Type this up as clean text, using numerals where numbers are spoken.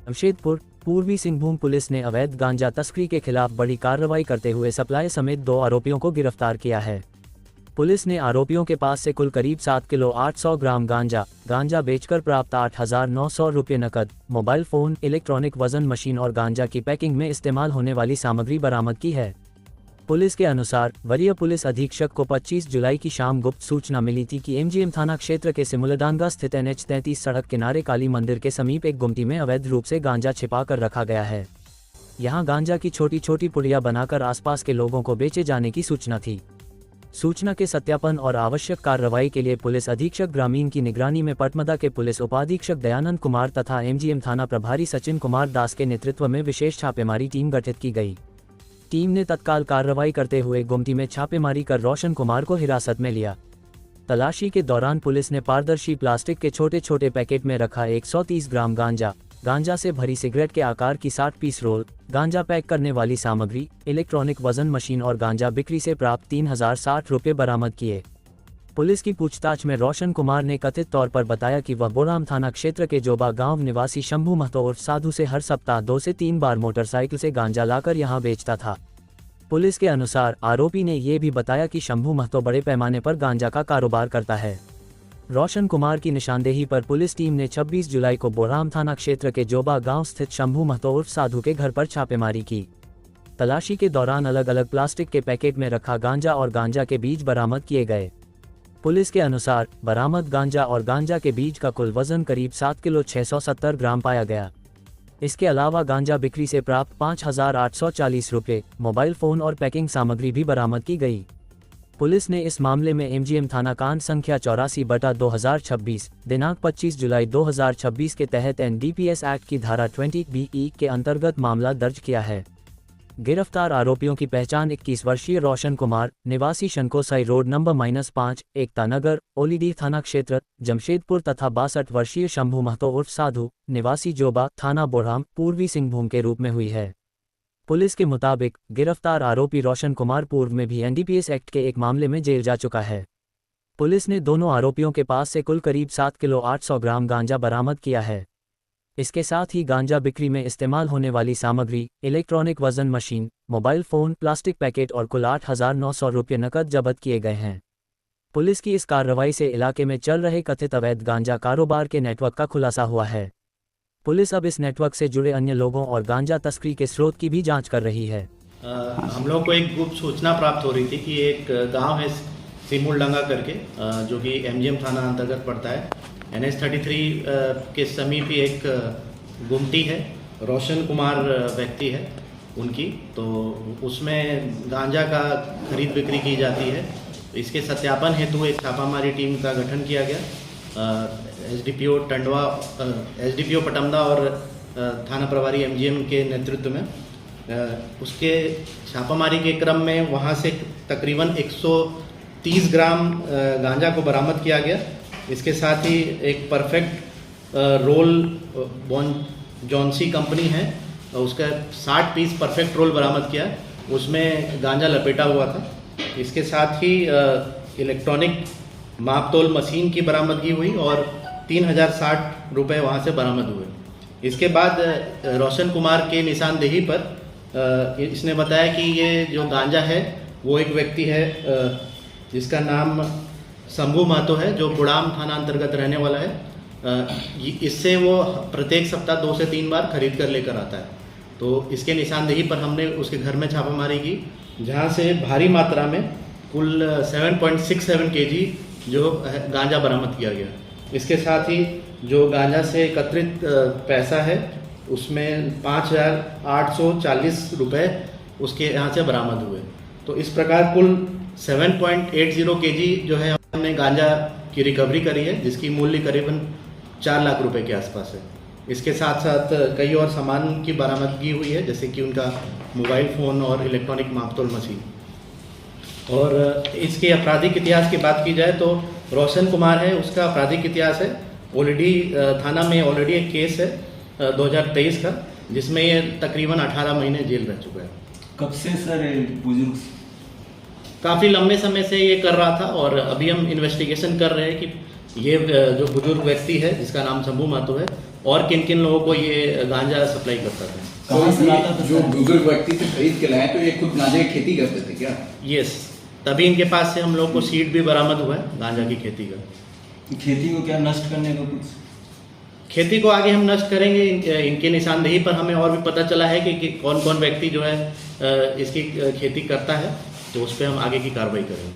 जमशेदपुर पूर्वी सिंहभूम पुलिस ने अवैध गांजा तस्करी के खिलाफ बड़ी कार्रवाई करते हुए सप्लाई समेत 2 आरोपियों को गिरफ्तार किया है। पुलिस ने आरोपियों के पास से कुल करीब 7 किलो 800 ग्राम गांजा बेचकर प्राप्त 8,900 रुपये नकद, मोबाइल फोन, इलेक्ट्रॉनिक वजन मशीन और गांजा की पैकिंग में इस्तेमाल होने वाली सामग्री बरामद की है। पुलिस के अनुसार वरीय पुलिस अधीक्षक को 25 जुलाई की शाम गुप्त सूचना मिली थी कि एमजीएम थाना क्षेत्र के सिमुलडांगा स्थित NH 33 सड़क किनारे काली मंदिर के समीप एक गुमटी में अवैध रूप से गांजा छिपा कर रखा गया है। यहां गांजा की छोटी छोटी पुड़िया बनाकर आसपास के लोगों को बेचे जाने की सूचना थी। सूचना के सत्यापन और आवश्यक कार्रवाई के लिए पुलिस अधीक्षक ग्रामीण की निगरानी में पटमदा के पुलिस उपाधीक्षक दयानंद कुमार तथा एमजीएम थाना प्रभारी सचिन कुमार दास के नेतृत्व में विशेष छापेमारी टीम गठित की गई। टीम ने तत्काल कार्रवाई करते हुए गुमटी में छापेमारी कर रोशन कुमार को हिरासत में लिया। तलाशी के दौरान पुलिस ने पारदर्शी प्लास्टिक के छोटे छोटे पैकेट में रखा 130 ग्राम गांजा से भरी सिगरेट के आकार की 60 पीस रोल, गांजा पैक करने वाली सामग्री, इलेक्ट्रॉनिक वजन मशीन और गांजा बिक्री से प्राप्त 3,060 रुपये बरामद किए। पुलिस की पूछताछ में रोशन कुमार ने कथित तौर पर बताया कि वह बोराम थाना क्षेत्र के जोबा गांव निवासी शंभू महतो उर्फ साधु से हर सप्ताह 2 से 3 बार मोटरसाइकिल से गांजा लाकर यहां बेचता था। पुलिस के अनुसार आरोपी ने ये भी बताया कि शंभू महतो बड़े पैमाने पर गांजा का कारोबार करता है। रोशन कुमार की निशानदेही पर पुलिस टीम ने 26 जुलाई को बोराम थाना क्षेत्र के जोबा गांव स्थित शंभू महतो उर्फ साधु के घर पर छापेमारी की। तलाशी के दौरान अलग अलग प्लास्टिक के पैकेट में रखा गांजा और गांजा के बीज बरामद किए गए। पुलिस के अनुसार बरामद गांजा और गांजा के बीज का कुल वजन करीब 7 किलो 670 ग्राम पाया गया। इसके अलावा गांजा बिक्री से प्राप्त 5,840 रुपये, मोबाइल फोन और पैकिंग सामग्री भी बरामद की गई। पुलिस ने इस मामले में एमजीएम थाना कांड संख्या 84/2026 दिनांक 25 जुलाई 2026 के तहत NDPS एक्ट की धारा 20BE के अंतर्गत मामला दर्ज किया है। गिरफ्तार आरोपियों की पहचान 21 वर्षीय रोशन कुमार निवासी शनकोसाई रोड नंबर -5 एकता नगर ओलीडीह थाना क्षेत्र जमशेदपुर तथा 62 वर्षीय शंभू महतो उर्फ साधु निवासी जोबा थाना बोराम पूर्वी सिंहभूम के रूप में हुई है। पुलिस के मुताबिक गिरफ्तार आरोपी रोशन कुमार पूर्व में भी NDPS एक्ट के एक मामले में जेल जा चुका है। पुलिस ने दोनों आरोपियों के पास से कुल करीब 7 किलो 800 ग्राम गांजा बरामद किया है। इसके साथ ही गांजा बिक्री में इस्तेमाल होने वाली सामग्री, इलेक्ट्रॉनिक वजन machine, mobile phone, plastic packet और कुल 8,900 रुपये नकद जब्त किए गए हैं। पुलिस की इस कार्रवाई से इलाके में चल रहे कथित अवैध गांजा कारोबार के नेटवर्क का खुलासा हुआ है। पुलिस अब इस नेटवर्क से जुड़े अन्य लोगों और गांजा तस्करी के स्रोत की भी जांच कर रही है। हम लोग को एक गुप्त सूचना प्राप्त हो रही थी कि एक गांव है सिमुलडांगा करके, जो कि एमजीएम थाना अंतर्गत पड़ता है। NH 33 के समीप ही एक गुमटी है, रोशन कुमार व्यक्ति है उनकी, तो उसमें गांजा का खरीद बिक्री की जाती है। इसके सत्यापन हेतु एक छापामारी टीम का गठन किया गया। SDPO पटमदा और थाना प्रभारी एमजीएम के नेतृत्व में उसके छापामारी के क्रम में वहाँ से तकरीबन 130 ग्राम गांजा को बरामद किया गया। इसके साथ ही एक परफेक्ट रोल जॉन्सी कंपनी है, उसका 60 पीस परफेक्ट रोल बरामद किया, उसमें गांजा लपेटा हुआ था। इसके साथ ही इलेक्ट्रॉनिक मापतोल मशीन की बरामदगी हुई और 3,060 रुपये वहाँ से बरामद हुए। इसके बाद रोशन कुमार के निशानदेही पर इसने बताया कि ये जो गांजा है वो एक व्यक्ति है जिसका नाम शंभू महतो है, जो बुड़ाम थाना अंतर्गत रहने वाला है। इससे वो प्रत्येक सप्ताह 2 से 3 बार खरीद कर लेकर आता है। तो इसके निशानदेही पर हमने उसके घर में छापामारी की, जहाँ से भारी मात्रा में कुल 7.67 kg जो गांजा बरामद किया गया। इसके साथ ही जो गांजा से एकत्रित पैसा है उसमें 5,840 रुपये उसके यहाँ से बरामद हुए। तो इस प्रकार कुल 7.80 kg जो है हमने गांजा की रिकवरी करी है, जिसकी मूल्य करीबन 4 लाख रुपए के आसपास है। इसके साथ साथ कई और सामान की बरामदगी हुई है, जैसे कि उनका मोबाइल फ़ोन और इलेक्ट्रॉनिक मापतोल मशीन। और इसके आपराधिक इतिहास की बात की जाए तो रोशन कुमार है, उसका आपराधिक इतिहास है, थाना में ऑलरेडी एक केस है 2023 का, जिसमें ये तकरीबन 18 महीने जेल रह चुका है। कब से सर बुजुर्ग? काफ़ी लंबे समय से ये कर रहा था और अभी हम इन्वेस्टिगेशन कर रहे हैं कि ये जो बुजुर्ग व्यक्ति है जिसका नाम शंभू महतो है, और किन किन लोगों को ये गांजा सप्लाई करता था। कहाँ से लाता था जो सर? बुजुर्ग व्यक्ति से खरीद के लाए तो ये खुद गांजे की खेती करते थे क्या? यस, तभी इनके पास से हम लोग को सीड भी बरामद हुआ है गांजा की खेती का। खेती को क्या नष्ट करने का कुछ? खेती को आगे हम नष्ट करेंगे। इनके निशानदेही पर हमें और भी पता चला है कि कौन कौन व्यक्ति जो है इसकी खेती करता है, तो उस पर हम आगे की कार्रवाई करेंगे।